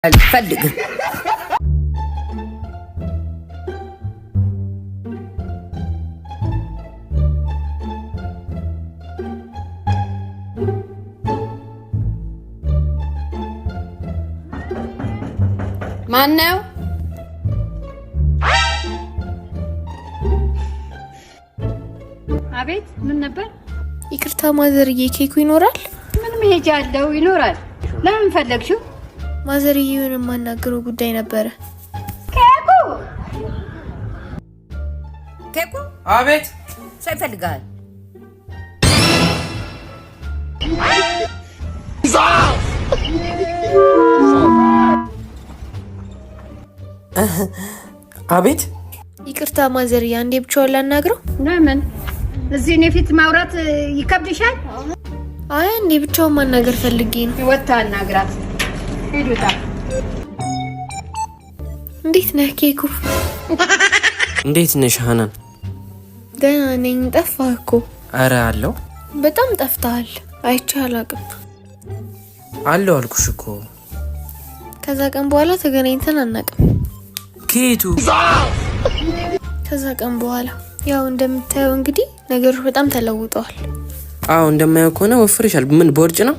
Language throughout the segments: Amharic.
አልፈልግም። ማን ነው? አቤት፣ ምን ነበር? ይቅርታ ማዘርዬ፣ ኬኩ ይኖራል? ምን መሄጃ አለው? ይኖራል። ለምን ፈለግሽው? ማዘርዬውን የማናገረው ጉዳይ ነበረ። ኬኩ? አቤት። ሰው ይፈልጋል። አቤት። ይቅርታ ማዘርዬ፣ አንዴ ብቻውን ላናግረው። ለምን? እዚህ እኔ ፊት ማውራት ይከብድሻል? አይ አንዴ ብቻውን ማናገር ፈልጌ ነው። ወጣ አናግራት። ሄዱታ። እንዴት ነህ ኬኩ? እንዴት ነሽ ሀናን? ደህና ነኝ። ጠፋህ እኮ። አረ አለው። በጣም ጠፍተሃል። አይቼህ አላውቅም። አለው አልኩሽ እኮ። ከዛ ቀን በኋላ ተገናኝተን አናውቅም። ኬቱ? ከዛ ቀን በኋላ ያው እንደምታየው እንግዲህ ነገሮች በጣም ተለውጠዋል። አዎ እንደማየው ከሆነ ወፍርሻል። ምን ቦርጭ ነው?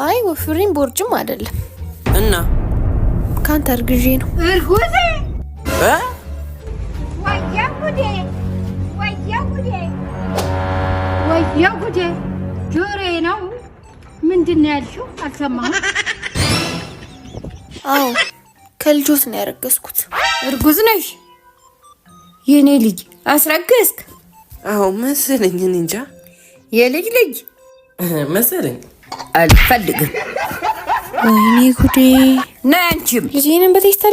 አይ ወፍሬም ቦርጭም አይደለም። እና ካንተ እርግዤ ነው። እርጉዝ? ወያ ጉዴ! ጆሮዬ ነው። ምንድን ነው ያልሽው? አልሰማሁም። አዎ ከልጆት ነው ያረገዝኩት። እርጉዝ ነሽ? የኔ ልጅ አስረገዝክ? አዎ መሰለኝ። እኔ እንጃ። የልጅ ልጅ መሰለኝ። አልፈልግም። ወይኔ ጉዴ! ነይ አንቺም ልጄንም በቴስታ